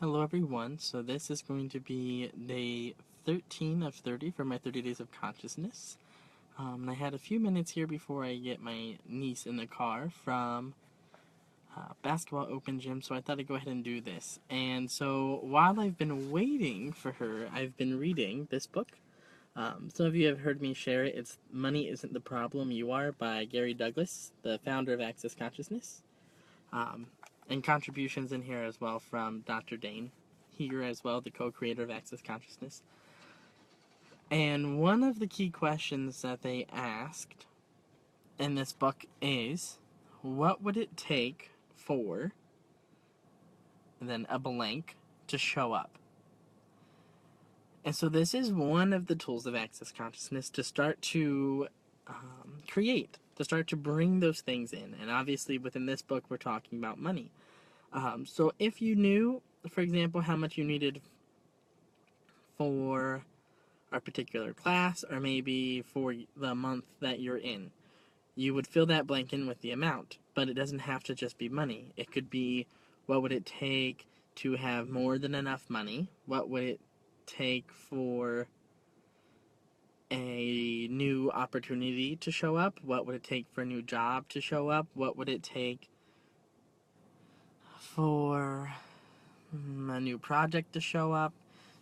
Hello everyone, so this is going to be day 13 of 30 for my 30 Days of Consciousness. I had a few minutes here before I get my niece in the car from Basketball Open Gym, so I thought I'd go ahead and do this. And so while I've been waiting for her, I've been reading this book. Some of you have heard me share it. It's Money Isn't the Problem, You Are by Gary Douglas, the founder of Access Consciousness. And contributions in here as well from Dr. Dane, here as well, the co-creator of Access Consciousness. And one of the key questions that they asked in this book is, what would it take for, and then a blank, to show up? And so this is one of the tools of Access Consciousness to start to create, to start to bring those things in. And obviously within this book we're talking about money. So if you knew, for example, how much you needed for a particular class, or maybe for the month that you're in, you would fill that blank in with the amount. But it doesn't have to just be money. It could be, what would it take to have more than enough money? What would it take for a new opportunity to show up? What would it take for a new job to show up? What would it take for a new project to show up?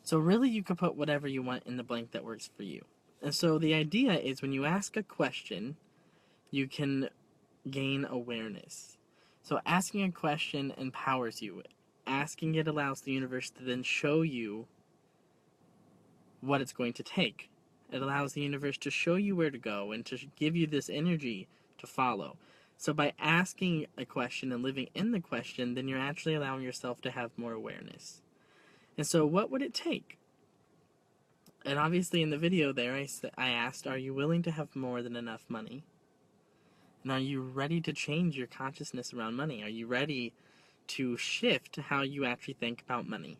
So really you could put whatever you want in the blank that works for you. And so the idea is, when you ask a question, you can gain awareness. So asking a question empowers you. Asking it allows the universe to then show you what it's going to take. It allows the universe to show you where to go and to give you this energy to follow. So by asking a question and living in the question, then you're actually allowing yourself to have more awareness. And so what would it take? And obviously in the video there, I asked, are you willing to have more than enough money? And are you ready to change your consciousness around money? Are you ready to shift how you actually think about money?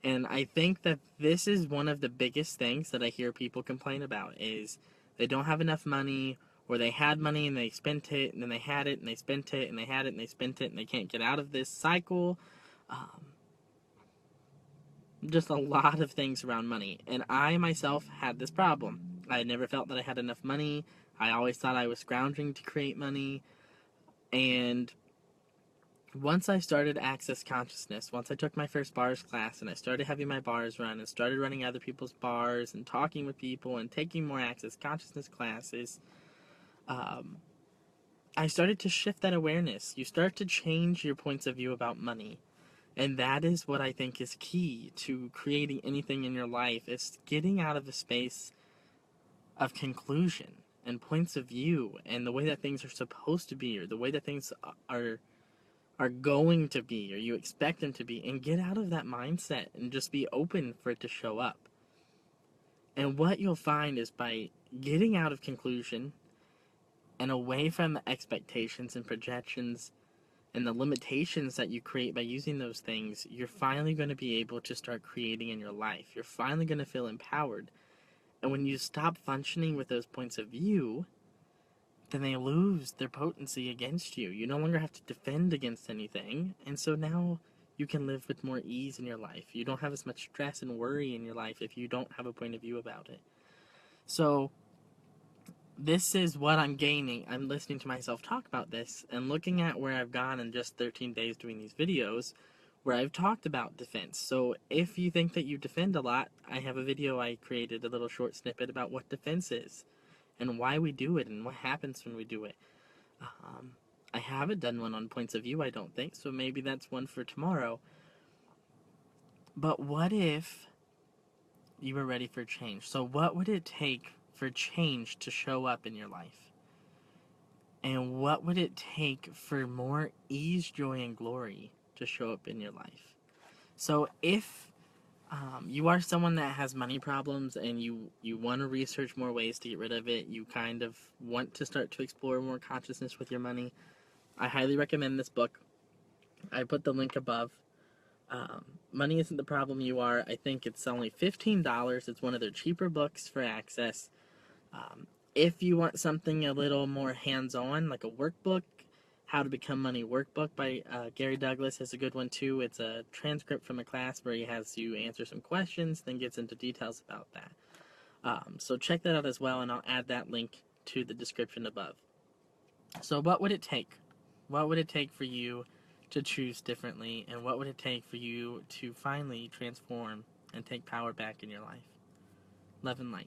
And I think that this is one of the biggest things that I hear people complain about, is they don't have enough money, or they had money and they spent it, and then they had it and they spent it, and they had it and they spent it, and they can't get out of this cycle. Just a lot of things around money. And I myself had this problem. I never felt that I had enough money. I always thought I was scrounging to create money. And once I started Access Consciousness, once I took my first bars class and I started having my bars run and started running other people's bars and talking with people and taking more Access Consciousness classes, I started to shift that awareness. You start to change your points of view about money. And that is what I think is key to creating anything in your life, is getting out of the space of conclusion and points of view and the way that things are supposed to be, or the way that things are going to be, or you expect them to be, and get out of that mindset and just be open for it to show up. And what you'll find is, by getting out of conclusion and away from the expectations and projections and the limitations that you create by using those things, you're finally going to be able to start creating in your life. You're finally going to feel empowered. And when you stop functioning with those points of view, then they lose their potency against you. You no longer have to defend against anything. And so now you can live with more ease in your life. You don't have as much stress and worry in your life if you don't have a point of view about it. So this is what I'm gaining. I'm listening to myself talk about this and looking at where I've gone in just 13 days doing these videos, where I've talked about defense. So if you think that you defend a lot, I have a video I created, a little short snippet about what defense is and why we do it and what happens when we do it. I haven't done one on points of view, I don't think, so maybe that's one for tomorrow. But what if you were ready for change? So what would it take for change to show up in your life? And what would it take for more ease, joy, and glory to show up in your life? So if you are someone that has money problems and you want to research more ways to get rid of it, you kind of want to start to explore more consciousness with your money, I highly recommend this book. I put the link above. Money Isn't the Problem, You Are. I think it's only $15. It's one of their cheaper books for access. If you want something a little more hands-on, like a workbook, How to Become Money Workbook by Gary Douglas is a good one too. It's a transcript from a class where he has you answer some questions, then gets into details about that. So check that out as well, and I'll add that link to the description above. So what would it take? What would it take for you to choose differently, and what would it take for you to finally transform and take power back in your life? Love and light.